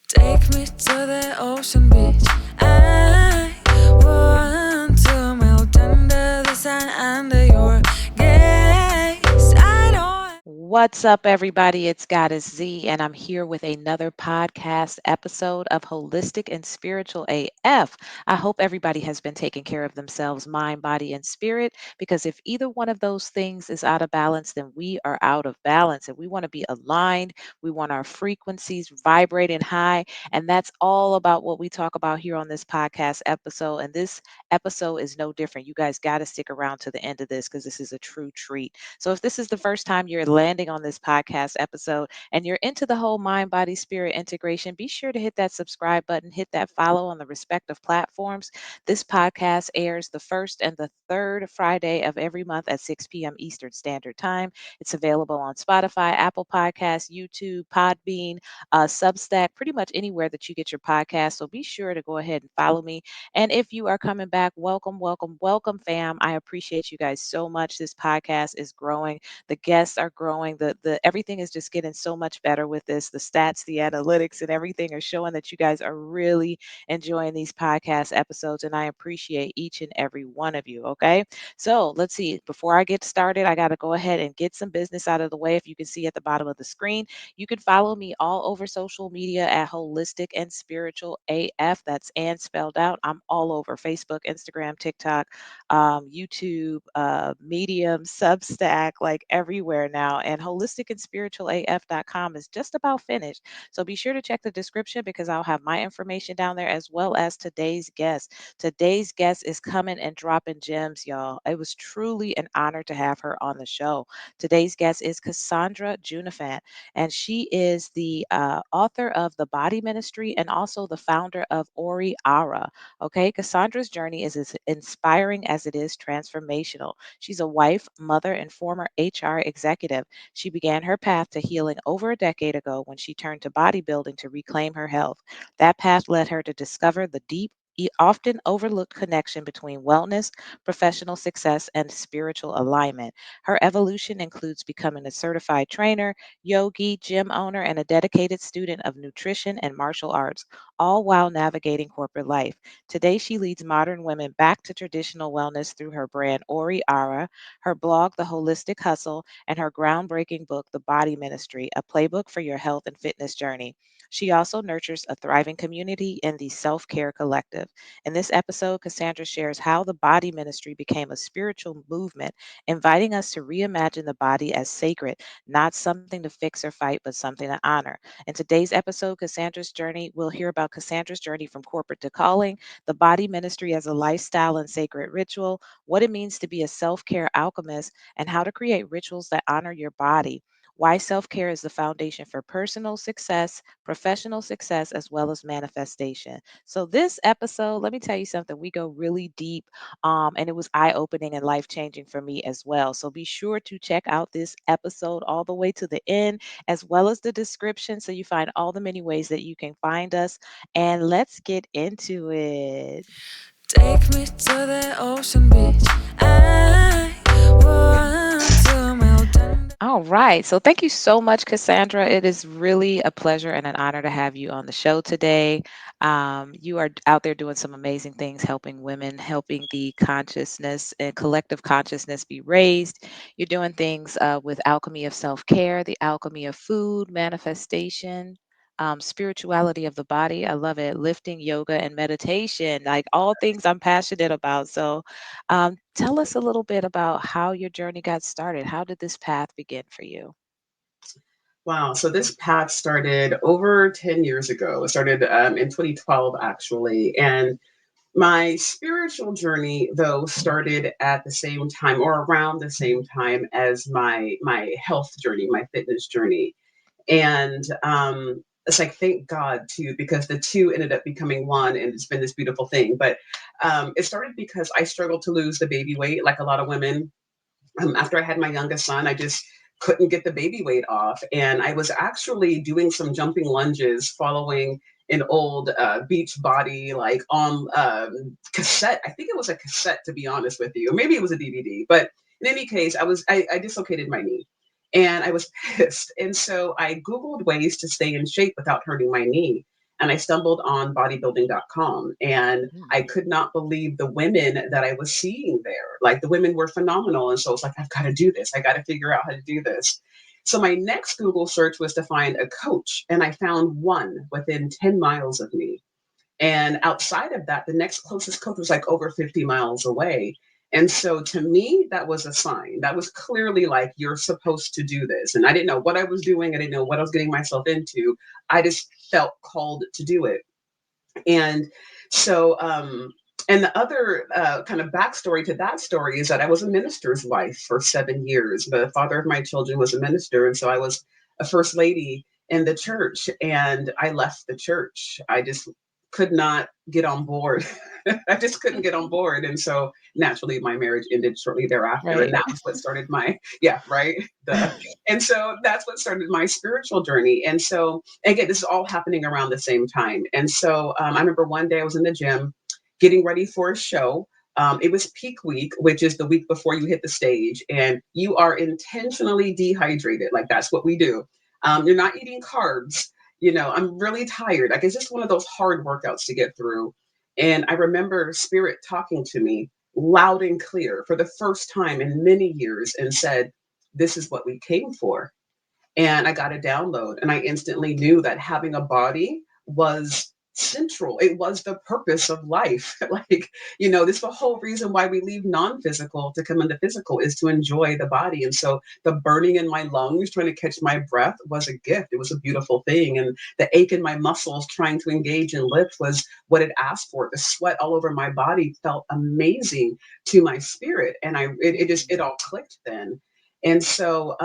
Take me to the ocean beach. I want to melt under the sun under your gaze. I don't. What's up, everybody? It's Goddess Z, and I'm here with another podcast episode of Holistic and Spiritual AF. I hope everybody has been taking care of themselves, mind, body, and spirit, because if either one of those things is out of balance, then we are out of balance. And we want to be aligned. We want our frequencies vibrating high. And that's all about what we talk about here on this podcast episode. And this episode is no different. You guys got to stick around to the end of this because this is a true treat. So if this is the first time you're landing on this podcast episode and you're into the whole mind, body, spirit integration, be sure to hit that subscribe button, hit that follow on the respective platforms. This podcast airs the first and the third Friday of every month at 6 p.m. Eastern Standard Time. It's available on Spotify, Apple Podcasts, YouTube, Podbean, Substack, pretty much anywhere that you get your podcast. So be sure to go ahead and follow me. And if you are coming back, welcome, welcome, welcome, fam. I appreciate you guys so much. This podcast is growing. The guests are growing. The everything is just getting so much better with this. The stats, the analytics, and everything are showing that you guys are really enjoying these podcast episodes. And I appreciate each and every one of you. Okay. So let's see. Before I get started, I got to go ahead and get some business out of the way. If you can see at the bottom of the screen, you can follow me all over social media at Holistic and Spiritual AF. That's and spelled out. I'm all over Facebook, Instagram, TikTok, YouTube, Medium, Substack, like everywhere now. And holistic and spiritual AF.com is just about finished. So be sure to check the description because I'll have my information down there as well as today's guest. Today's guest is coming and dropping gems, y'all. It was truly an honor to have her on the show. Today's guest is Cassandra Juniphant, and she is the author of The Body Ministry and also the founder of Ori Ara. Okay, Cassandra's journey is as inspiring as it is transformational. She's a wife, mother, and former HR executive. She began her path to healing over a decade ago when she turned to bodybuilding to reclaim her health. That path led her to discover the deep, often overlooked connection between wellness, professional success, and spiritual alignment. Her evolution includes becoming a certified trainer, yogi, gym owner, and a dedicated student of nutrition and martial arts, all while navigating corporate life. Today, she leads modern women back to traditional wellness through her brand Ori Ara, her blog, The Holistic Hustle, and her groundbreaking book, The Body Ministry, a playbook for your health and fitness journey. She also nurtures a thriving community in the Self Care Collective. In this episode, Cassandra shares how the body ministry became a spiritual movement, inviting us to reimagine the body as sacred, not something to fix or fight, but something to honor. In today's episode, we'll hear about Cassandra's journey from corporate to calling, the body ministry as a lifestyle and sacred ritual, what it means to be a self care alchemist, and how to create rituals that honor your body. Why self care is the foundation for personal success, professional success, as well as manifestation. So, this episode, let me tell you something, we go really deep, and it was eye opening and life changing for me as well. So, be sure to check out this episode all the way to the end, as well as the description, so you find all the many ways that you can find us. And let's get into it. Take me to the ocean beach. I want to melt under. All right. So thank you so much, Cassandra. It is really a pleasure and an honor to have you on the show today. You are out there doing some amazing things, helping women, helping the consciousness and collective consciousness be raised. You're doing things with alchemy of self care, the alchemy of food, manifestation. Spirituality of the body. I love it. Lifting, yoga, and meditation, like all things I'm passionate about. So, tell us a little bit about how your journey got started. How did this path begin for you? Wow. So this path started over 10 years ago. It started in 2012, actually. And my spiritual journey, though, started at the same time or around the same time as my health journey, my fitness journey. And it's like, thank God, too, because the two ended up becoming one, and it's been this beautiful thing. But it started because I struggled to lose the baby weight, like a lot of women. After I had my youngest son, I just couldn't get the baby weight off. And I was actually doing some jumping lunges following an old beach body, like on cassette. I think it was a cassette, to be honest with you. Or maybe it was a DVD. But in any case, I dislocated my knee and I was pissed. And so I Googled ways to stay in shape without hurting my knee. and I stumbled on bodybuilding.com, and Mm. I could not believe the women that I was seeing there. Like, the women were phenomenal. And so it's like, I've got to do this. I got to figure out how to do this. So my next Google search was to find a coach, and I found one within 10 miles of me. And outside of that, the next closest coach was like over 50 miles away. And so to me, that was a sign. That was clearly like, you're supposed to do this. And I didn't know what I was doing. I didn't know what I was getting myself into. I just felt called to do it. And so, and the other kind of backstory to that story is that I was a minister's wife for 7 years. The father of my children was a minister. And so I was a first lady in the church, and I left the church. I just could not get on board. I just couldn't get on board. And so naturally, my marriage ended shortly thereafter. And Right. that was what started my, yeah, right. Duh. And so that's what started my spiritual journey. And so, again, this is all happening around the same time. And so I remember one day I was in the gym getting ready for a show. It was peak week, which is the week before you hit the stage, and you are intentionally dehydrated. Like, that's what we do. You're not eating carbs. I'm really tired. Like, it's just one of those hard workouts to get through. And I remember Spirit talking to me loud and clear for the first time in many years and said, "This is what we came for." And I got a download, and I instantly knew that having a body was central. It was the purpose of life. Like, this is the whole reason why we leave non-physical to come into physical, is to enjoy the body. And so the burning in my lungs trying to catch my breath was a gift. It was a beautiful thing. And the ache in my muscles trying to engage and lift was what it asked for. The sweat all over my body felt amazing to my spirit. And it all clicked then. And so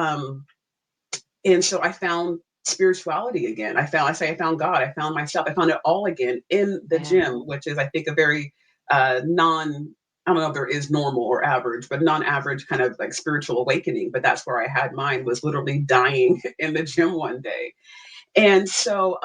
I found spirituality again. I found God. I found myself. I found it all again in the Yeah. gym, which is, I think, a very non, I don't know if there is normal or average, but non-average kind of like spiritual awakening. But that's where I had mine, was literally dying in the gym one day. And so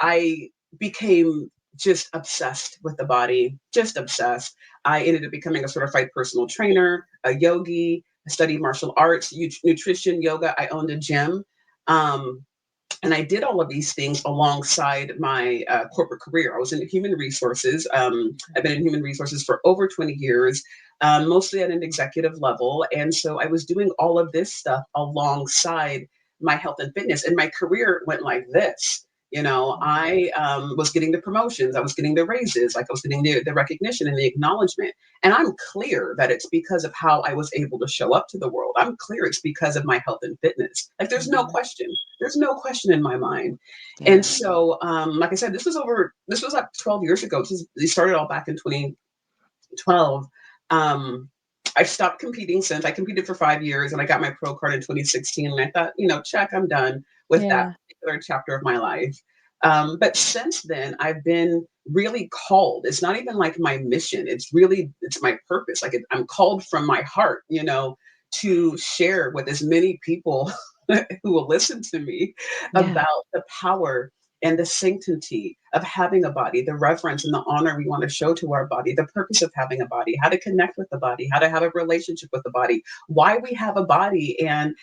I became just obsessed with the body, just obsessed. I ended up becoming a certified personal trainer, a yogi. I studied martial arts, nutrition, yoga. I owned a gym. Um, and I did all of these things alongside my corporate career. I was in human resources. I've been in human resources for over 20 years, mostly at an executive level. And so I was doing all of this stuff alongside my health and fitness. And my career went like this. Mm. I was getting the promotions, I was getting the raises, like I was getting the recognition and the acknowledgement. And I'm clear that it's because of how I was able to show up to the world. I'm clear it's because of my health and fitness. Like, Mhm. there's no question in my mind. And Yeah. so, like I said, this was like 12 years ago. It started all back in 2012. Um, I've stopped competing since. I competed for 5 years, and I got my pro card in 2016. And I thought, check, I'm done with that Yeah. particular chapter of my life. But since then, I've been really called. It's not even like my mission. It's my purpose. Like, I'm called from my heart, to share with as many people who will listen to me Yeah. about the power and the sanctity of having a body, the reverence and the honor we want to show to our body, the purpose of having a body, how to connect with the body, how to have a relationship with the body, why we have a body, and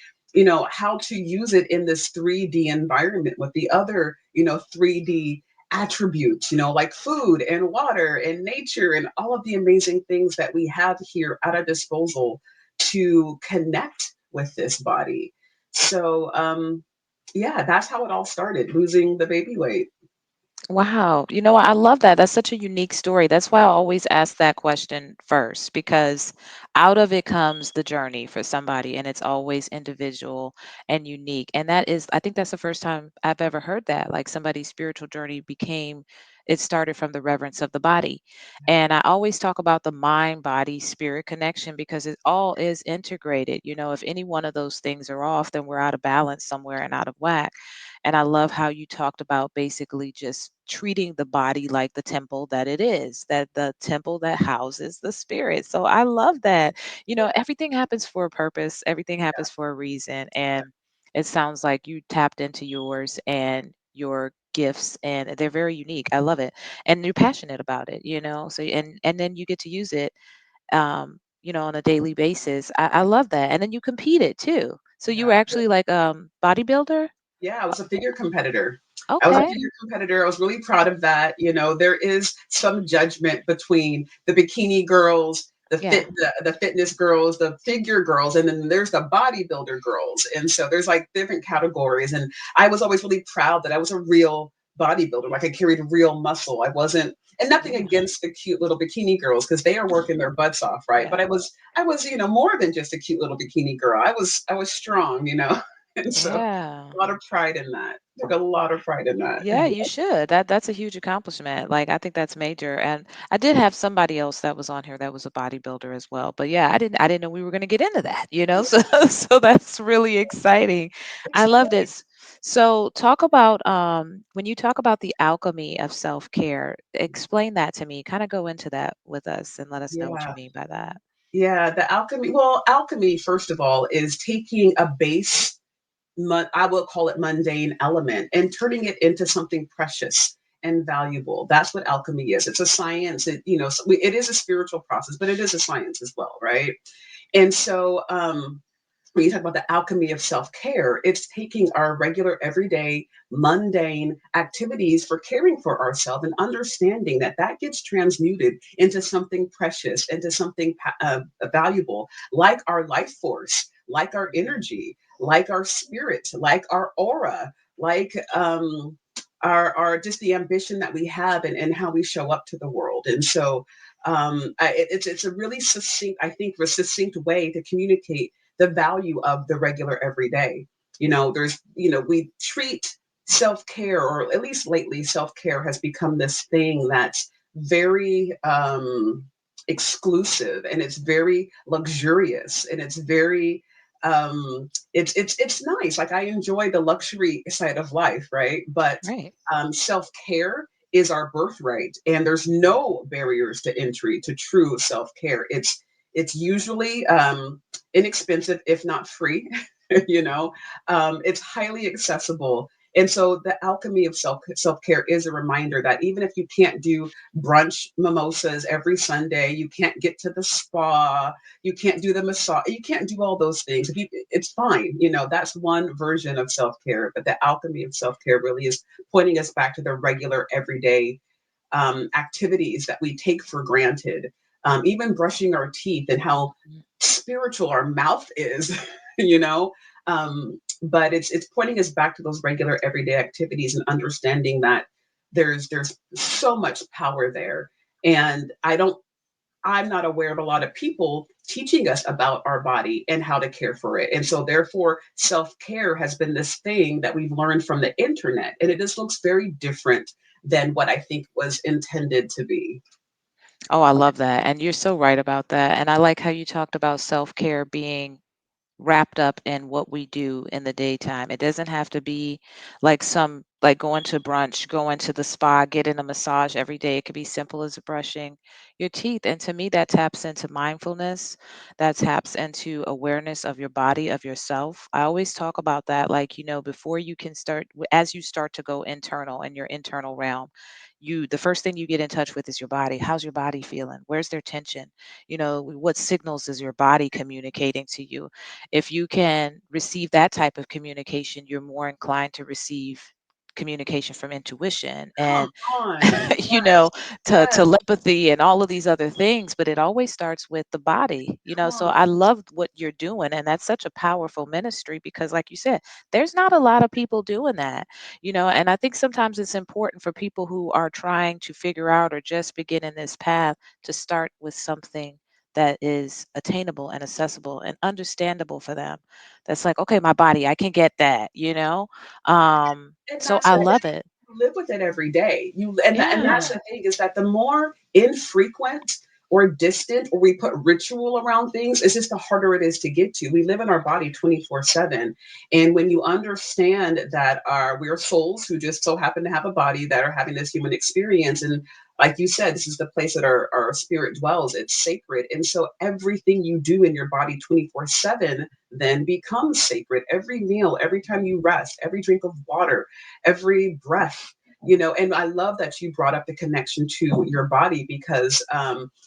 how to use it in this 3D environment with the other 3D attributes, like food and water and nature and all of the amazing things that we have here at our disposal to connect with this body. So, yeah, that's how it all started, losing the baby weight. Wow. I love that. That's such a unique story. That's why I always ask that question first, because out of it comes the journey for somebody, and it's always individual and unique. And I think that's the first time I've ever heard that. Like, somebody's spiritual journey it started from the reverence of the body. And I always talk about the mind, body, spirit connection, because it all is integrated. If any one of those things are off, then we're out of balance somewhere and out of whack. And I love how you talked about basically just treating the body like the temple that it is, that the temple that houses the spirit. So I love that. Everything happens for a purpose, everything happens for a reason. And it sounds like you tapped into yours and your gifts, and they're very unique. I love it. And you're passionate about it. So and then you get to use it on a daily basis. I love that. And then you competed too. So you Yeah. were actually like bodybuilder? Yeah, I was a figure competitor. I was a Okay. figure competitor. I was really proud of that. There is some judgment between the bikini girls, Yeah. the fitness girls, the figure girls, and then there's the bodybuilder girls. And so there's like different categories. And I was always really proud that I was a real bodybuilder. Like I carried real muscle. I wasn't, and nothing Yeah. against the cute little bikini girls because they are working their butts off, right? Yeah. But I was, more than just a cute little bikini girl. I was strong. And so Yeah. a lot of pride in that. Took a lot of pride in that. Yeah, you should. That's a huge accomplishment. Like I think that's major. And I did have somebody else that was on here that was a bodybuilder as well. But yeah, I didn't know we were going to get into that. So so that's really exciting. I It's loved it. So talk about when you talk about the alchemy of self-care, explain that to me. Kind of go into that with us and let us know what you yeah. mean by that. Yeah, the alchemy. Well, alchemy, first of all, is taking a base, I will call it mundane element, and turning it into something precious and valuable. That's what alchemy is. It's a science. It is a spiritual process, but it is a science as well, right? And so, when you talk about the alchemy of self care, it's taking our regular, everyday, mundane activities for caring for ourselves and understanding that that gets transmuted into something precious, into something valuable, like our life force, like our energy, like our spirit, like our aura, like our just the ambition that we have and how we show up to the world. And so it's a really succinct, I think, a succinct way to communicate the value of the regular everyday. We treat self care, or at least lately, self care has become this thing that's very exclusive, and it's very luxurious, and it's very it's nice. Like I enjoy the luxury side of life, right? But Right. self care is our birthright, and there's no barriers to entry to true self care. It's usually inexpensive, if not free. you know, it's highly accessible. And so the alchemy of self care is a reminder that even if you can't do brunch mimosas every Sunday, you can't get to the spa, you can't do the massage, you can't do all those things. It's fine. That's one version of self care. But the alchemy of self care really is pointing us back to the regular, everyday activities that we take for granted, even brushing our teeth and how Mhm. spiritual our mouth is, you know. But it's pointing us back to those regular everyday activities and understanding that there's so much power there. And I'm not aware of a lot of people teaching us about our body and how to care for it. And so therefore self-care has been this thing that we've learned from the internet, and it just looks very different than what I think was intended to be. Oh, I love that. And you're so right about that. And I like how you talked about self-care being wrapped up in what we do in the daytime. It doesn't have to be like going to brunch, going to the spa, getting a massage every day. It could be simple as brushing your teeth. And to me, that taps into mindfulness, that taps into awareness of your body, of yourself. I always talk about that, like, before you can start, as you start to go internal in your internal realm, the first thing you get in touch with is your body. How's your body feeling? Where's their tension? What signals is your body communicating to you? If you can receive that type of communication, you're more inclined to receive communication from intuition Come and on. you know to Yes. telepathy and all of these other things, but it always starts with the body. Come So on. I love what you're doing, and that's such a powerful ministry because, like you said, there's not a lot of people doing that. And I think sometimes it's important for people who are trying to figure out or just begin in this path to start with something that is attainable and accessible and understandable for them. That's like, okay, my body, I can get that. And So that's I the thing. love it. You live with it every day. And that's Yeah. the thing, is that the more infrequent or distant, or we put ritual around things, it's just the harder it is to get to. We live in our body 24/7. And when you understand that we're souls who just so happen to have a body that are having this human experience, and like you said, this is the place that our spirit dwells, it's sacred. And so everything you do in your body 24/7 then becomes sacred. Every meal, every time you rest, every drink of water, every breath. And I love that you brought up the connection to your body, because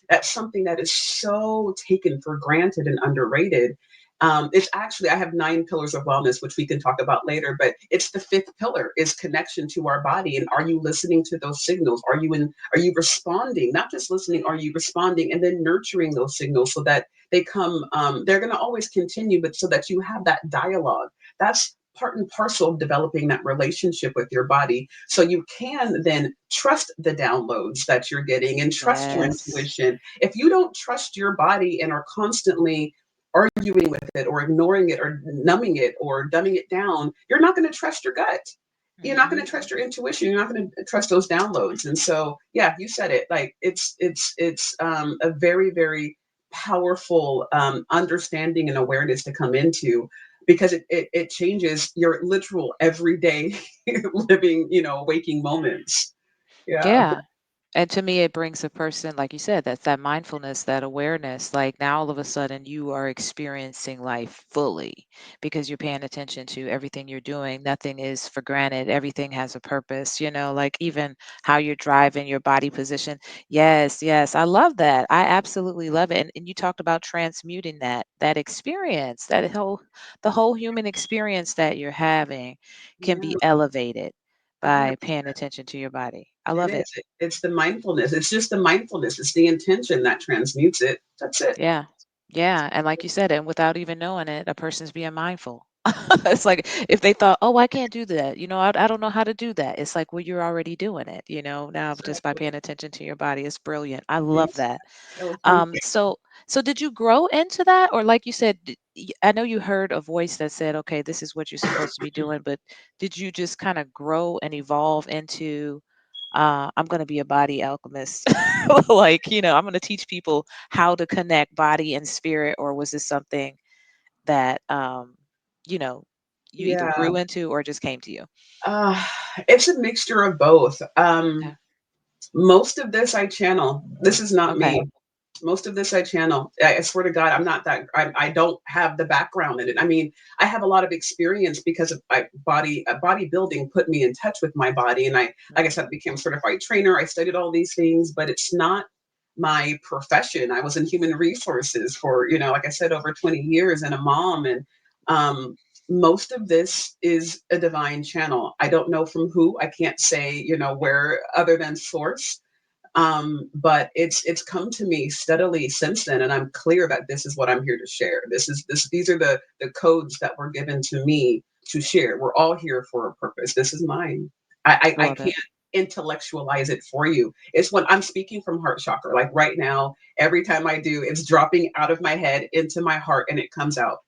that's something that is so taken for granted and underrated. It's actually, I have 9 pillars of wellness, which we can talk about later, but it's the fifth pillar is connection to our body. And are you listening to those signals? Are you responding? Not just listening, are you responding and then nurturing those signals so that they come, they're going to always continue, but so that you have that dialogue. That's part and parcel of developing that relationship with your body. So you can then trust the downloads that you're getting and trust your Yes. intuition. If you don't trust your body and are constantly arguing with it or ignoring it or numbing it or dumbing it down, you're not going to trust your gut. You're not going Hmm. to trust your intuition. You're not going to trust those downloads. And so, yeah, you said it. Like it's a very very powerful understanding and awareness to come into because it changes your literal everyday living, waking moments. Yeah. Yeah. And to me, it brings a person, like you said, that's that mindfulness, that awareness. Like now, all of a sudden, you are experiencing life fully because you're paying attention to everything you're doing. Nothing is for granted. Everything has a purpose, like even how you're driving, your body position. Yes, yes. I love that. I absolutely love it. And you talked about transmuting that experience, the whole human experience that you're having can be Yeah. elevated Yeah. by paying attention to your body. I It love it. is. It's the mindfulness. It's just the mindfulness. It's the intention that transmutes it. That's it. Yeah. Yeah. And like you said, and without even knowing it, a person's being mindful. It's like if they thought, oh, I can't do that. I don't know how to do that. It's like, well, you're already doing it, now just by Exactly. paying attention to your body. It's brilliant. I Mhm. love that. Oh, thank Um, you. so so did you grow into that? Or like you said, I know you heard a voice that said, okay, this is what you're supposed to be doing, but did you just kind of grow and evolve into I'm going to be a body alchemist? Like, I'm going to teach people how to connect body and spirit, or was this something that you know you either Yeah. grew into or just came to you? Uh, it's a mixture of both. Okay. Most of this I channel. This is not Okay. me. Most of this I channel. I swear to God, I'm not that. I don't have the background in it. I mean, I have a lot of experience because of my bodybuilding put me in touch with my body, and like I Mhm. said, I became a certified trainer. I studied all these things, but it's not my profession. I was in human resources for, like I said, over 20 years and a mom. And um, most of this is a divine channel. I don't know from who. I can't say, where other than source. But it's come to me steadily since then, and I'm clear that this is what I'm here to share. These are the codes that were given to me to share. We're all here for a purpose. This is mine. I Love can't it. intellectualize it for you. It's when I'm speaking from heart chakra. Like right now, every time I do, it's dropping out of my head into my heart and it comes out.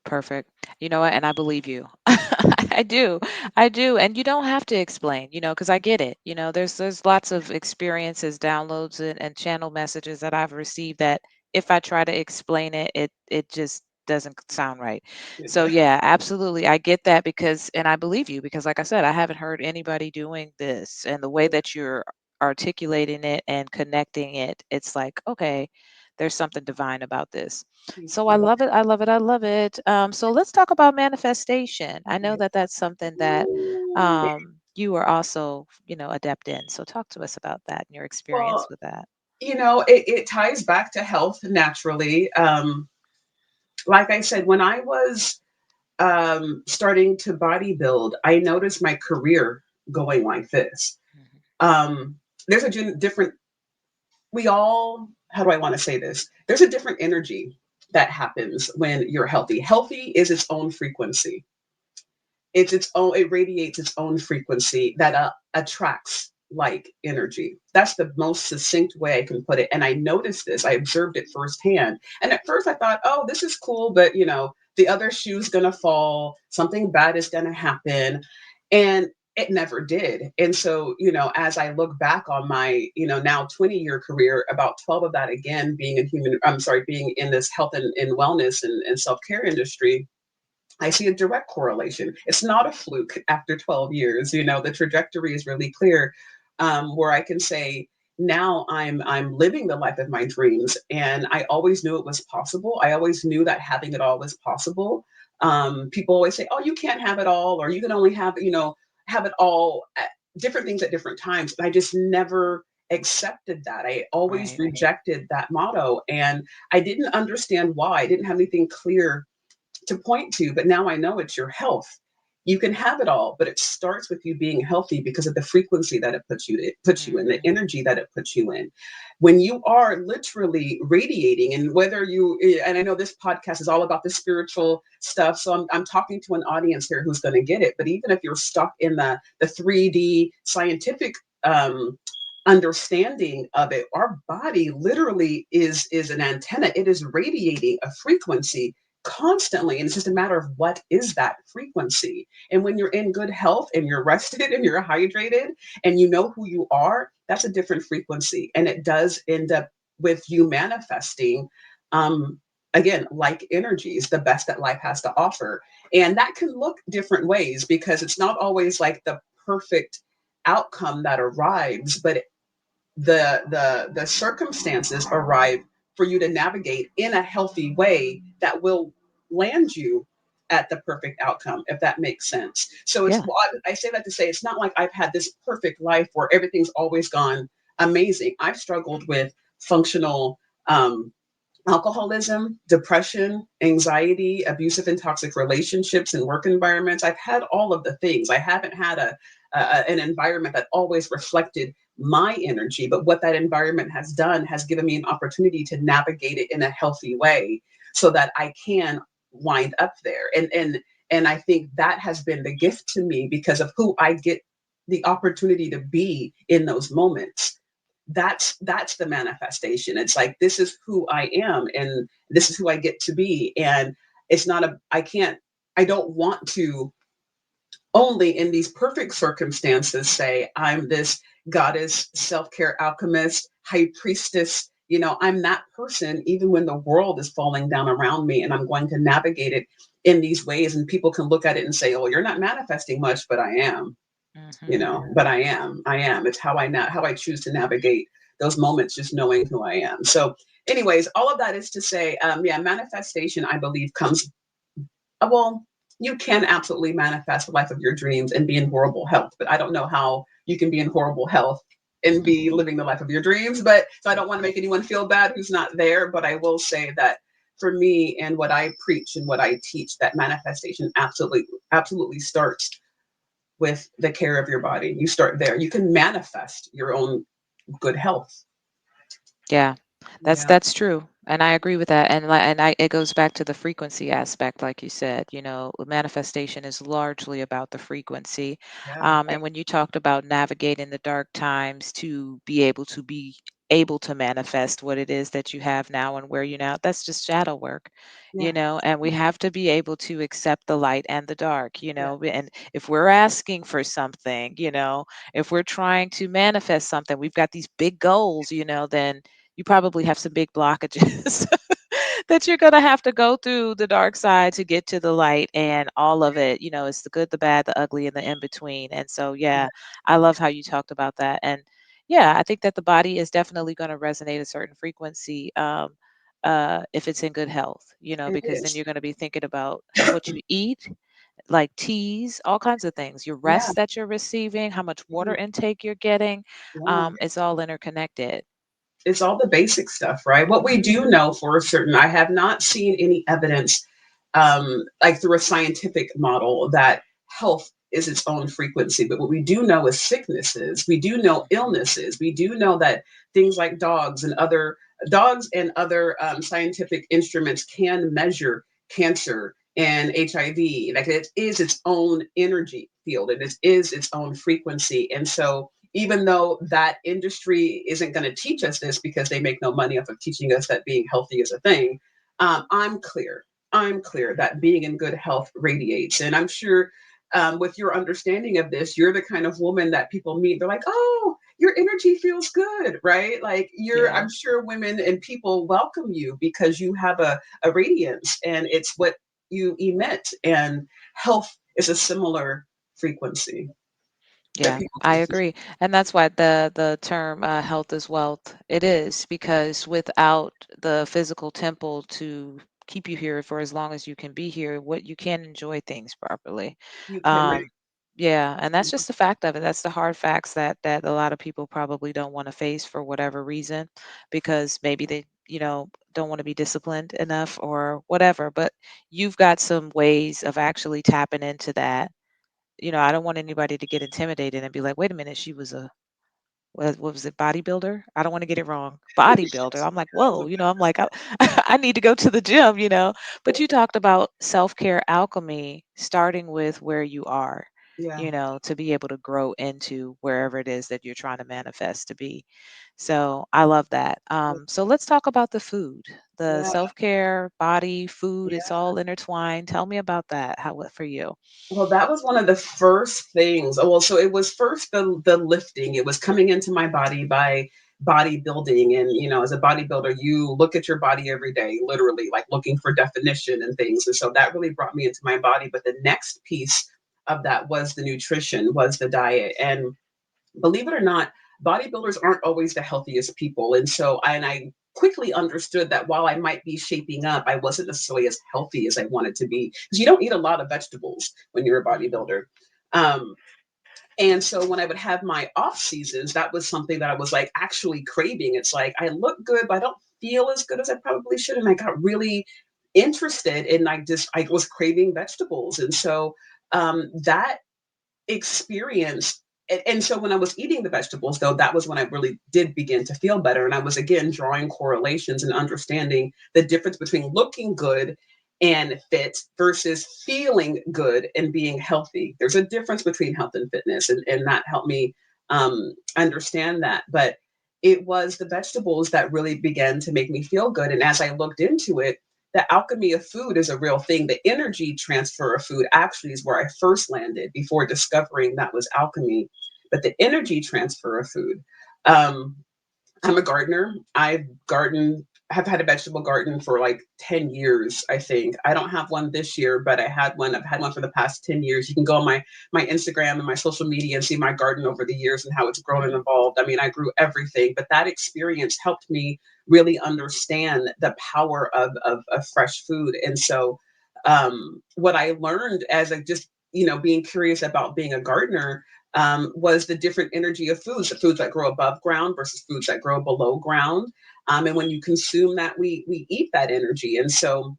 Perfect. You know what? And I believe you. I do. I do. And you don't have to explain, because I get it. There's lots of experiences, downloads, and channel messages that I've received that if I try to explain it, it just doesn't sound right. So yeah, absolutely. I get that and I believe you because like I said, I haven't heard anybody doing this and the way that you're articulating it and connecting it, it's like, okay, there's something divine about this. Thank So I you. love it. I love it. I love it. So let's talk about manifestation. I know Okay. that that's something that you are also, adept in. So talk to us about that and your experience Well, with that. it ties back to health naturally. Like I said, when I was starting to bodybuild, I noticed my career going like this. Mhm. Um, there's a different, we all, how do I want to say this? There's a different energy that happens when you're healthy. Healthy is its own frequency. It radiates its own frequency that attracts like energy. That's the most succinct way I can put it. And I noticed this, I observed it firsthand. And at first I thought, oh, this is cool, but the other shoe's gonna fall, something bad is gonna happen. And it never did. And so, as I look back on my, now 20-year career, about 12 of that again being being in this health and wellness and self-care industry, I see a direct correlation. It's not a fluke after 12 years. The trajectory is really clear, where I can say, now I'm living the life of my dreams. And I always knew it was possible. I always knew that having it all was possible. People always say, oh, you can't have it all, or you can only have it all at different things at different times. But I just never accepted that. I always Right. rejected that motto. And I didn't understand why. I didn't have anything clear to point to, but now I know it's your health. You can have it all, but it starts with you being healthy because of the frequency that it puts you in, the Hmm. energy that it puts you in. When you are literally radiating, and whether you, and I know this podcast is all about the spiritual stuff, so I'm talking to an audience here who's going to get it. But even if you're stuck in the 3D scientific understanding of it, our body literally is an antenna. It is radiating a frequency constantly, and it's just a matter of what is that frequency. And when you're in good health and you're rested and you're hydrated and you know who you are, that's a different frequency, and it does end up with you manifesting, again, like energies, the best that life has to offer. And that can look different ways because it's not always like the perfect outcome that arrives, but the circumstances arrive for you to navigate in a healthy way that will land you at the perfect outcome, if that makes sense. So it's, Yeah. I say that to say it's not like I've had this perfect life where everything's always gone amazing. I've struggled with functional alcoholism, depression, anxiety, abusive and toxic relationships and work environments. I've had all of the things. I haven't had an environment that always reflected my energy, but what that environment has done has given me an opportunity to navigate it in a healthy way so that I can wind up there. And I think that has been the gift to me because of who I get the opportunity to be in those moments. That's the manifestation. It's like, this is who I am and this is who I get to be. And it's not a, I don't want to only in these perfect circumstances say I'm this goddess, self-care alchemist, high priestess. I'm that person even when the world is falling down around me, and I'm going to navigate it in these ways. And people can look at it and say, oh, you're not manifesting much, but I am. Hmm. But I am. It's how I choose to navigate those moments, just knowing who I am. So anyways, all of that is to say, yeah, manifestation, I believe, comes, well, you can absolutely manifest the life of your dreams and be in horrible health, but I don't know how you can be in horrible health and be living the life of your dreams. But so I don't want to make anyone feel bad who's not there, but I will say that for me and what I preach and what I teach, that manifestation absolutely starts with the care of your body. You start there. You can manifest your own good health. Yeah, Yeah. that's true, and I agree with that. And it goes back to the frequency aspect, like you said. Manifestation is largely about the frequency. Yeah. And when you talked about navigating the dark times to be able to manifest what it is that you have now and where you now, that's just shadow work. Yeah. And we have to be able to accept the light and the dark. Yeah. And if we're asking for something, if we're trying to manifest something, we've got these big goals, then you probably have some big blockages that you're going to have to go through the dark side to get to the light, and all of it, it's the good, the bad, the ugly, and the in between. And so, Yeah. yeah, I love how you talked about that. And yeah, I think that the body is definitely going to resonate a certain frequency, if it's in good health, It because then is. you're going to be thinking about what you eat, like teas, all kinds of things, your Yeah. rest that you're receiving, how much water Yeah. intake you're getting. Yeah. It's all interconnected. It's all the basic stuff, right? What we do Hmm. know for certain, I have not seen any evidence, like through a scientific model, that health is its own frequency. But what we do know is sicknesses. We do know illnesses. We do know that things like dogs and other scientific instruments can measure cancer and HIV. Like, it is its own energy field, and it is its own frequency. And so even though that industry isn't going to teach us this because they make no money off of teaching us that being healthy is a thing, I'm clear. I'm clear that being in good health radiates. And I'm sure, with your understanding of this, you're the kind of woman that people meet. They're like, oh, your energy feels good, right? Like, Yeah. I'm sure women and people welcome you because you have a radiance and it's what you emit. And health is a similar frequency that Yeah, people I can. agree. And that's why the term health is wealth, it is, because without the physical temple to keep you here for as long as you can be here, what you can't enjoy things properly. You can, Um, Yeah, and that's just the fact of it. That's the hard facts that a lot of people probably don't want to face for whatever reason, because maybe they, don't want to be disciplined enough or whatever. But you've got some ways of actually tapping into that. I don't want anybody to get intimidated and be like, "Wait a minute, she was a what was it, bodybuilder?" I don't want to get it wrong. Bodybuilder. I'm like, whoa, I'm like, I need to go to the gym. But you talked about self-care alchemy, starting with where you are, Yeah, to be able to grow into wherever it is that you're trying to manifest to be. So I love that. yeah, So let's talk about the food, the yeah. self-care, body, food, it's Yeah. all intertwined. Tell me about that. How what for you? Well, that was one of the first things. Oh, well, so it was first the lifting. It was coming into my body by bodybuilding, and as a bodybuilder, you look at your body every day, literally, like looking for definition and things. And so that really brought me into my body. But the next piece of that was the nutrition, was the diet, and believe it or not, bodybuilders aren't always the healthiest people. And I quickly understood that while I might be shaping up, I wasn't necessarily as healthy as I wanted to be, because you don't eat a lot of vegetables when you're a Mhm. bodybuilder. Um, and so when I would have my off seasons, that was something that I was like actually craving. It's like I look good, but I don't feel as good as I probably should. And I got really interested, and I was craving vegetables. And so that experience, and so when I was eating the vegetables, though, that was when I really did begin to feel better. And I was again drawing correlations and understanding the difference between looking good and fit versus feeling good and being healthy. There's a difference between health and fitness, and that helped me understand that. But it was the vegetables that really began to make me feel good. And as I looked into it, the alchemy of food is a real thing. The energy transfer of food actually is where I first landed before discovering that was alchemy. But the energy transfer of food, um, I'm a gardener. Have had a vegetable garden for like 10 years, I think. I don't have one this year, but I had one. I've had one for the past 10 years. You can go on my Instagram and my social media and see my garden over the years and how it's grown and Mhm. evolved. I mean, I grew everything, but that experience helped me really understand the power of fresh food. And so what I learned as I just, being curious about being a gardener, was the different energy of foods, the foods that grow above ground versus foods that grow below ground. And when you consume that, we eat that energy. And so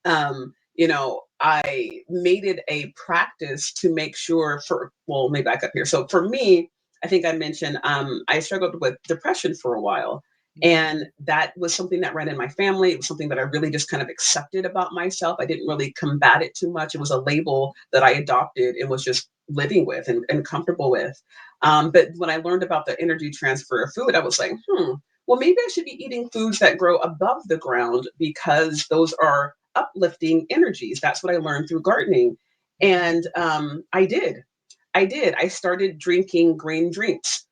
I made it a practice to make sure well, let me back up here. So for me, I think I mentioned I struggled with depression for a while. And Mhm. that was something that ran in my family. It was something that I really just kind of accepted about myself. I didn't really combat it too much. It was a label that I adopted and was just living with and comfortable with. But when I learned about the energy transfer of food, I was like, well, maybe I should be eating foods that grow above the ground because those are uplifting energies. That's what I learned through gardening. Mhm. And I did. I did. I started drinking green drinks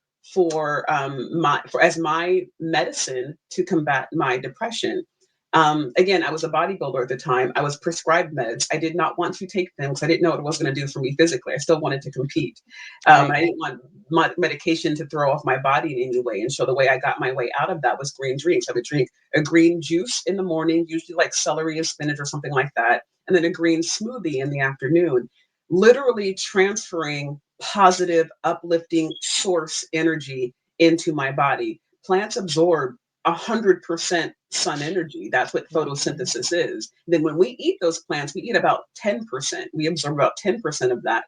as my medicine to combat my depression. Again, I was a bodybuilder at the time. I was prescribed meds. I did not want to take them because I didn't know what it was going to do for me physically. I still wanted to compete. And Right. I didn't want medication to throw off my body in any way. And so the way I got my way out of that was green drinks. I would drink a green juice in the morning, usually like celery and spinach or something like that, and then a green smoothie in the afternoon, literally transferring positive, uplifting source energy into my body. Plants absorb 100% sun energy. That's what Mhm. photosynthesis is. Then when we eat those plants, we eat about 10%. We absorb about 10% of that.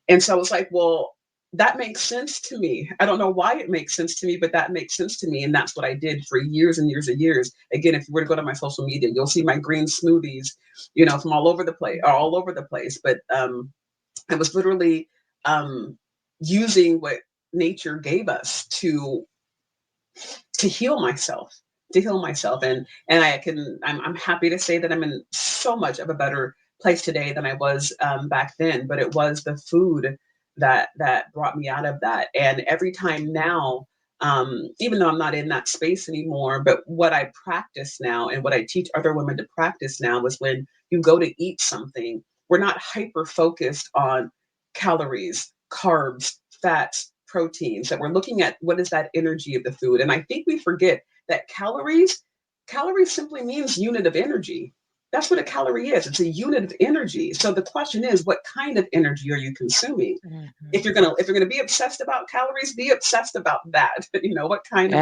And so I was like, well, that makes sense to me. I don't know why it makes sense to me, but that makes sense to me. And that's what I did for years and years and years. Again, if you were to go to my social media, you'll see my green smoothies, from all over the place. But I was literally um, using what nature gave us to heal myself, and I'm happy to say that I'm in so much of a better place today than I was back then. But it was the food that brought me out of that. And every time now, even though I'm not in that space anymore, but what I practice now and what I teach other women to practice now is when you go to eat something, we're not hyper focused on calories, carbs, fats, proteins, that we're looking at what is that energy of the food. And I think we forget that calories simply means unit of energy. That's what a calorie is. It's a unit of energy. So the question is, what kind of energy are you consuming? Hmm. If you're gonna be obsessed about calories, be obsessed about that. Yeah. What kind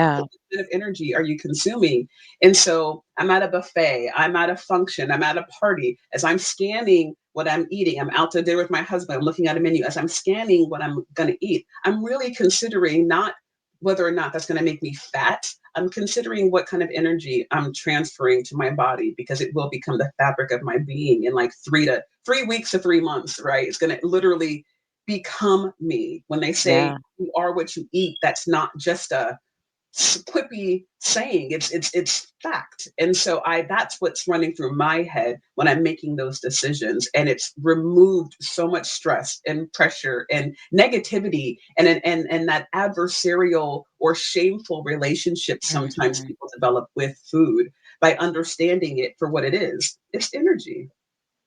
of energy are you consuming? And so I'm at a buffet, I'm at a function, I'm at a party. As I'm scanning what I'm eating, I'm out to dinner with my husband, I'm looking at a menu. As I'm scanning what I'm gonna eat, I'm really considering not whether or not that's gonna make me fat. I'm considering what kind of energy I'm transferring to my body because it will become the fabric of my being in like 3 weeks to 3 months, right? It's gonna literally become me. When they say Yeah. you are what you eat, that's not just a quippy saying. It's fact. And so I that's what's running through my head when I'm making those decisions. And it's removed so much stress and pressure and negativity and that adversarial or shameful relationship sometimes Hmm. people develop with food by understanding it for what it is. It's energy.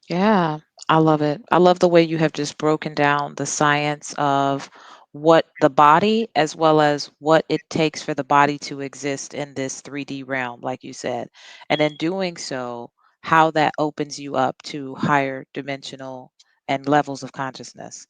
Yeah, I love it. I love the way you have just broken down the science of what the body, as well as what it takes for the body to exist in this 3D realm, like you said. And in doing so, how that opens you up to higher dimensional and levels of consciousness.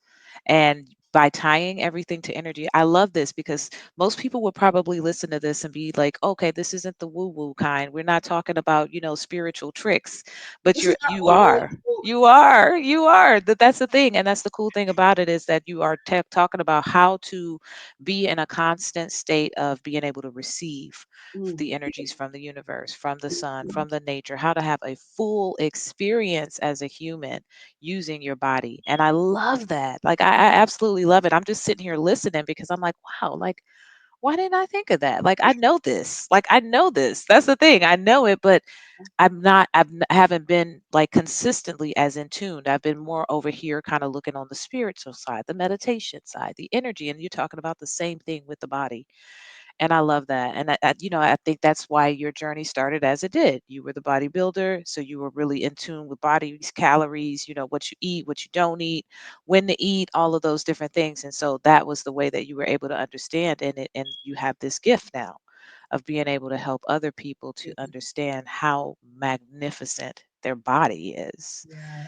And by tying everything to energy, I love this because most people would probably listen to this and be like, okay, this isn't the woo woo kind. We're not talking about, spiritual tricks, but This is not you woo are. woo. You are. That's the thing, and that's the cool thing about it is that you are talking about how to be in a constant state of being able to receive Mm, the energies from the universe, from the sun, mm, from the nature, how to have a full experience as a human using your body. And I love that. Like I absolutely love it. I'm just sitting here listening because I'm like, wow, like why didn't I think of that? Like I know this. Like I know this. That's the thing. I know it, but I haven't been like consistently as in tuned. I've been more over here kind of looking on the spiritual side, the meditation side, the energy, and you're talking about the same thing with the body. And I love that. And I think that's why your journey started as it did. You were the bodybuilder, so you were really in tune with bodies, calories, what you eat, what you don't eat, when to eat, all of those different things. And so that was the way that you were able to understand and it, and you have this gift now of being able to help other people to mm. understand how magnificent their body is. Yeah.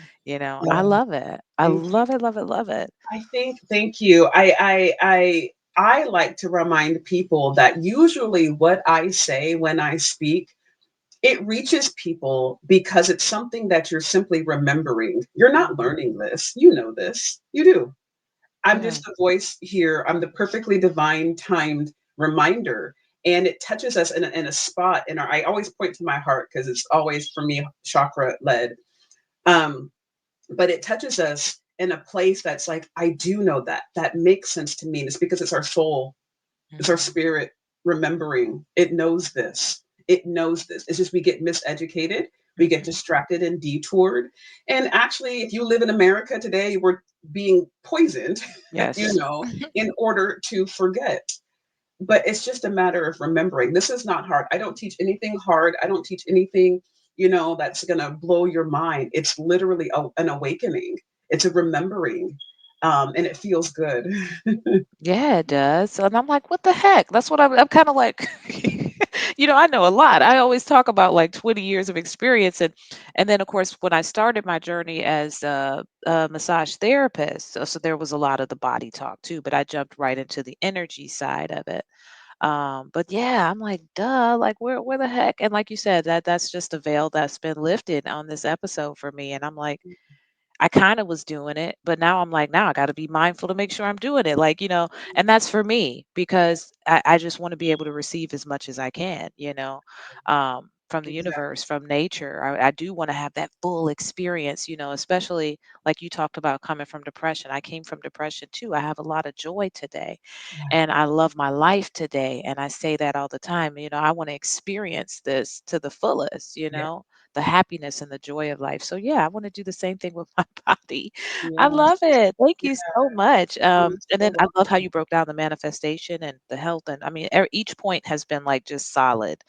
I Yeah. love it. I Thank you. love it, love it, love it. I think, thank you. I like to remind people that usually what I say when I speak, it reaches people because it's something that you're simply remembering. You're not Mhm. learning this. You know this. You do. I'm Yeah. just a voice here. I'm the perfectly divine timed reminder. And it touches us in a spot in our, I always point to my heart because it's always for me chakra led. Um, but it touches us in a place that's like, I do know that. That makes sense to me. And it's because it's our soul, it's our Mhm. spirit remembering. It knows this. It knows this. It's just we get miseducated, we get Mhm. distracted and detoured. And actually, if you live in America today, we're being poisoned, Yes. in order to forget. But it's just a matter of remembering. This is not hard. I don't teach anything hard. I don't teach anything, that's going to blow your mind. It's literally an awakening. It's a remembering. And it feels good. Yeah, it does. And I'm like, what the heck? That's what I'm kind of like, I know a lot. I always talk about like 20 years of experience. And then, of course, when I started my journey as a massage therapist, so there was a lot of the body talk too, but I jumped right into the energy side of it. But yeah, I'm like, duh, like where the heck? And like you said, that's just a veil that's been lifted on this episode for me. And I'm like, I kind of was doing it, but now I'm like, now I got to be mindful to make sure I'm doing it. Like, and that's for me because I just want to be able to receive as much as I can, from the Exactly. universe, from nature. I do want to have that full experience, especially like you talked about coming from depression. I came from depression too. I have a lot of joy today Yeah. and I love my life today. And I say that all the time, I want to experience this to the fullest, Yeah. the happiness and the joy of life. So yeah, I want to do the same thing with my body. I Yeah. love it. Thank Yeah. you so much. You're And so then I love how welcome. you broke down the manifestation and the health, and I mean, each point has been like just solid.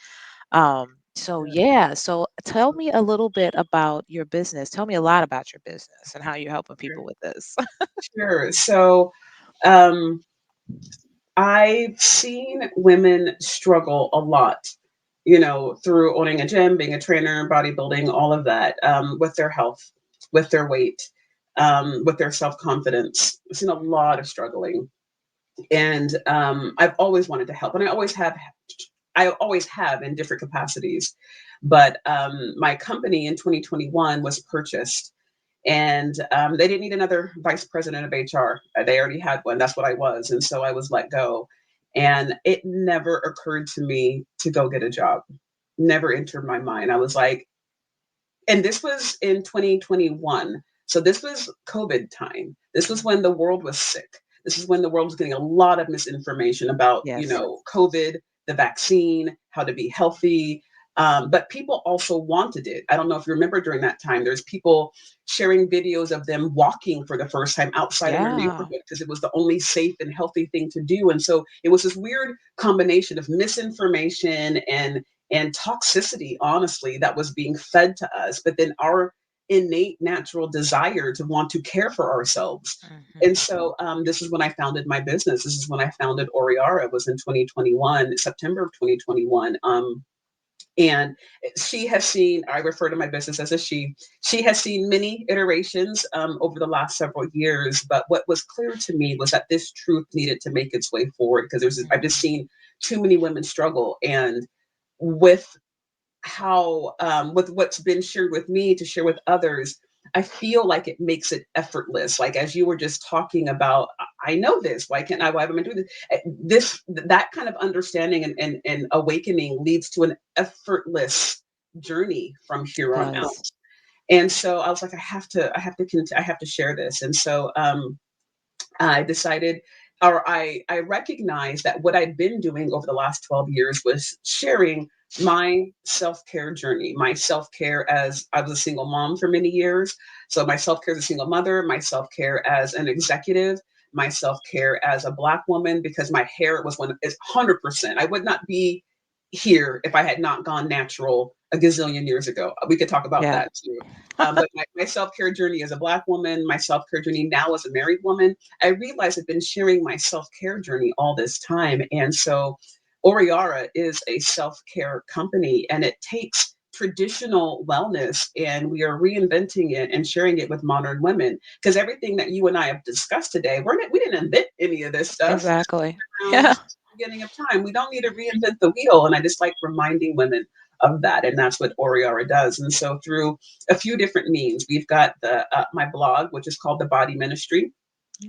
So Yeah. yeah. So tell me a little bit about your business. Tell me a lot about your business and how you're helping Sure. people with this. Sure. So, um, I've seen women struggle a lot, through owning a gym, being a trainer, bodybuilding, all of that, with their health, with their weight, with their self confidence. I've seen a lot of struggling, and I've always wanted to help, and I always have. I always have in different capacities, but my company in 2021 was purchased, and they didn't need another vice president of HR. They already had one. That's what I was, and so I was let go. And it never occurred to me to go get a job. Never entered my mind. I was like, and this was in 2021. So this was COVID time. This was when the world was sick. This is when the world was getting a lot of misinformation about, Yes. COVID, the vaccine, how to be healthy. But people also wanted it. I don't know if you remember during that time, there's people sharing videos of them walking for the first time outside of their Yeah. neighborhood because it was the only safe and healthy thing to do. And so it was this weird combination of misinformation and toxicity, honestly, that was being fed to us, but then our innate natural desire to want to care for ourselves. Hmm. And so this is when I founded my business. This is when I founded Ori Ara. It was in 2021, September of 2021. And she has seen, I refer to my business as a she has seen many iterations over the last several years. But what was clear to me was that this truth needed to make its way forward because I've just Hmm. seen too many women struggle. And with with what's been shared with me to share with others, I feel like it makes it effortless. Like as you were just talking about, I know this. Why haven't I doing this? That kind of understanding and awakening leads to an effortless journey from It here on out. does. And so I was like, I have to share this. And so I decided, or I recognized that what I'd been doing over the last 12 years was sharing my self care journey, my self care as I was a single mom for many years. So, my self care as a single mother, my self care as an executive, my self care as a Black woman, because my hair was 100%. I would not be here if I had not gone natural a gazillion years ago. We could talk about Yeah. that too. But my self care journey as a Black woman, my self care journey now as a married woman, I realized I've been sharing my self care journey all this time. And so Ori Ara is a self care company, and it takes traditional wellness and we are reinventing it and sharing it with modern women. Because everything that you and I have discussed today, we didn't invent any of this stuff Exactly. around Yeah. the beginning of time. We don't need to reinvent the wheel. And I just like reminding women of that. And that's what Ori Ara does. And so through a few different means, we've got my blog, which is called The Body Ministry.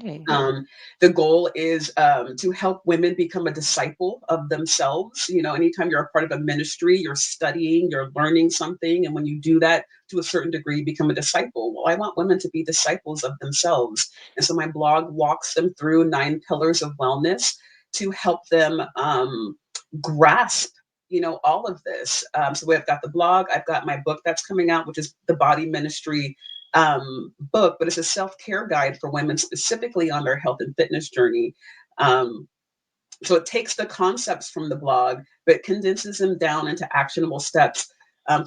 Hey. um, the goal is to help women become a disciple of themselves. Anytime you're a part of a ministry, you're studying, you're learning something. And when you do that to a certain degree, become a disciple. Well, I want women to be disciples of themselves. And so my blog walks them through 9 pillars of wellness to help them grasp all of this. So we've got the blog, I've got my book that's coming out, which is the Body Ministry book, but it's a self-care guide for women specifically on their health and fitness journey. Um, so it takes the concepts from the blog, but condenses them down into actionable steps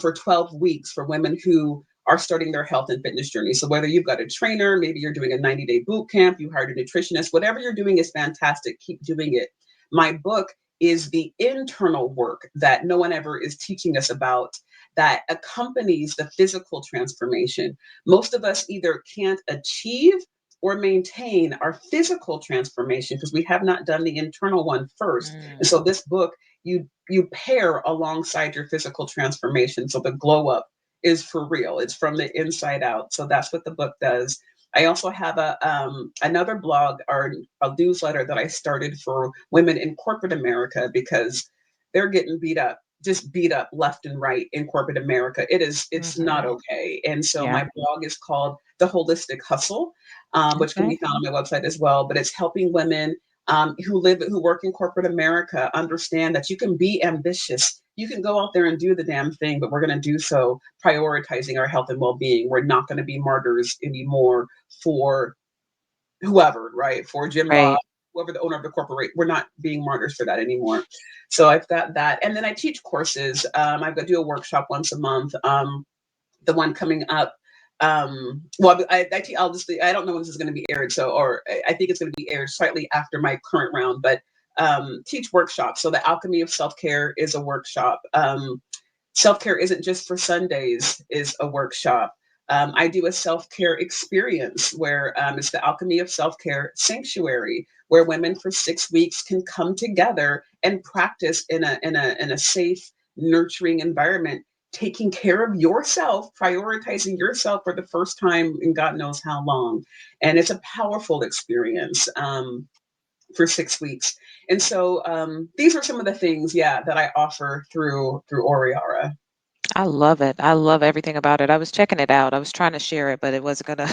for 12 weeks for women who are starting their health and fitness journey. So whether you've got a trainer, maybe you're doing a 90-day boot camp, you hired a nutritionist, whatever you're doing is fantastic. Keep doing it. My book is the internal work that no one ever is teaching us about that accompanies the physical transformation. Most of us either can't achieve or maintain our physical transformation because we have not done the internal one first. And Mm. so this book, you pair alongside your physical transformation. So the glow up is for real. It's from the inside out. So that's what the book does. I also have another blog or a newsletter that I started for women in corporate America because they're getting beat up left and right in corporate America. It's not Hmm. okay. And so Yeah. my blog is called The Holistic Hustle, which can Okay. be found on my website as well. But it's helping women who work in corporate America understand that you can be ambitious. You can go out there and do the damn thing, but we're going to do so prioritizing our health and well-being. We're not going to be martyrs anymore for whoever, right? For Jim Bob, Right. whoever the owner of the corporate. We're not being martyrs for that anymore. So I've got that, and then I teach courses. I've got to do a workshop once a month. The one coming up. Well, I'll just, I don't know when this is going to be aired. So, or I think it's going to be aired slightly after my current round, but teach workshops. So the Alchemy of Self-Care is a workshop. Self-care isn't just for Sundays is a workshop. I do a self-care experience where it's the Alchemy of Self-Care Sanctuary, where women for 6 weeks can come together and practice in a safe, nurturing environment, taking care of yourself, prioritizing yourself for the first time in God knows how long. And it's a powerful experience. For 6 weeks. And so these are some of the things, yeah, that I offer through Ori Ara. I love it. I love everything about it. I was checking it out. I was trying to share it, but it wasn't gonna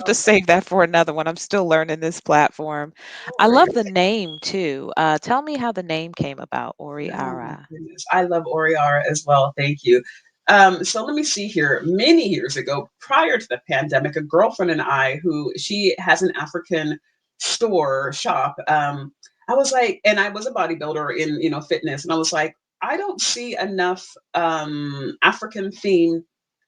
to save that for another one. I'm still learning this platform. No I love worries. the name too. Tell me how the name came about, Ori Oh my Ara. goodness. I love Ori Ara as well. Thank you. So let me see here. Many years ago, prior to the pandemic, a girlfriend and I, who she has an African store shop, I was like, and I was a bodybuilder in, fitness, and I was like, I don't see enough African themed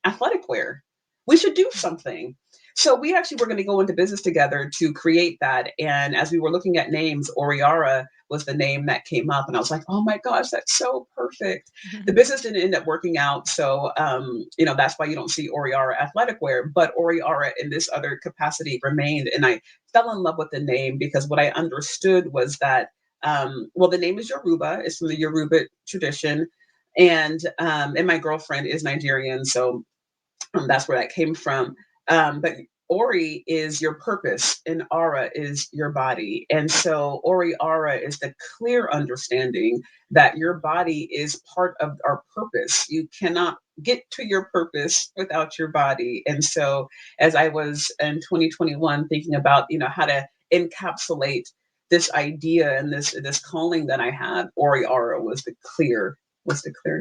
athletic wear. We should do something. So we actually were going to go into business together to create that. And as we were looking at names, Oriara was the name that came up. And I was like, oh my gosh, that's so perfect. The business didn't end up working out. So, that's why you don't see Oriara athletic wear, but Oriara in this other capacity remained. And I fell in love with the name because what I understood was that, well, the name is Yoruba, it's from the Yoruba tradition. And my girlfriend is Nigerian. So that's where that came from. But Ori is your purpose, and Ara is your body. And so Ori Ara is the clear understanding that your body is part of our purpose. You cannot get to your purpose without your body. And so as I was in 2021 thinking about, how to encapsulate this idea and this calling that I had, Ori Ara was the clear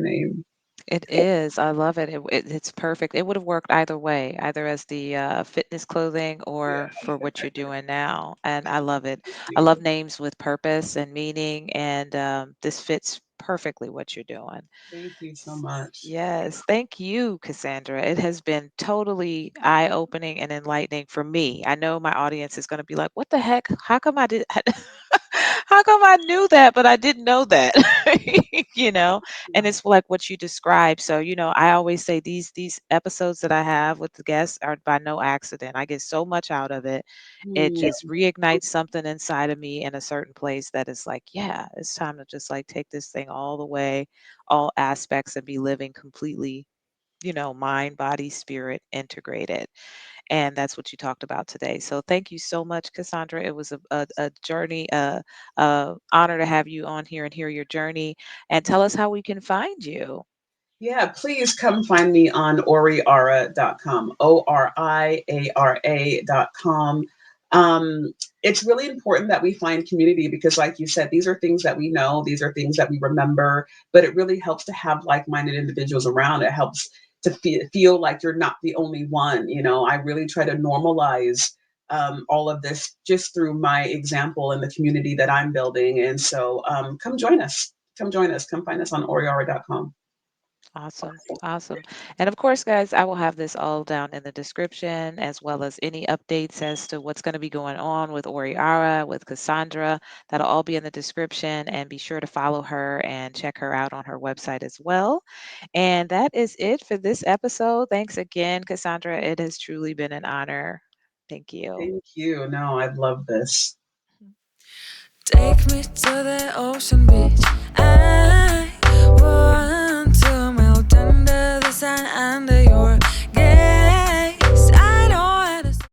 name. It is. I love it. It's perfect. It would have worked either way, either as the fitness clothing Yeah, or for what you're doing now. And I love it. thank I love you. names with purpose and meaning, and this fits perfectly what you're doing. Thank you so much. Yes, thank you, Cassandra. It has been totally eye-opening and enlightening for me. I know my audience is going to be like, "What the heck? How come I did? How come I knew that, but I didn't know that?" you know. And it's like what you described. So, I always say these episodes that I have with the guests are by no accident. I get so much out of it. It Mm, just reignites something inside of me in a certain place that is like, yeah, it's time to just like take this thing all the way, all aspects, and be living completely, mind, body, spirit integrated. And that's what you talked about today. So thank you so much, Cassandra. It was a journey, honor to have you on here and hear your journey. And tell us how we can find you. yeah, please come find me on oriara.com, ORIARA.com. It's really important that we find community because, like you said, these are things that we know, these are things that we remember, but it really helps to have like minded individuals around. It helps to feel like you're not the only one. I really try to normalize all of this just through my example and the community that I'm building. And so come join us. Come join us. Come find us on oriara.com. Awesome. Awesome. And of course, guys, I will have this all down in the description as well as any updates as to what's going to be going on with Ori Ara, with Cassandra. That'll all be in the description. And be sure to follow her and check her out on her website as well. And that is it for this episode. Thanks again, Cassandra. It has truly been an honor. Thank you. Thank you. No, I love this. Take me to the ocean beach.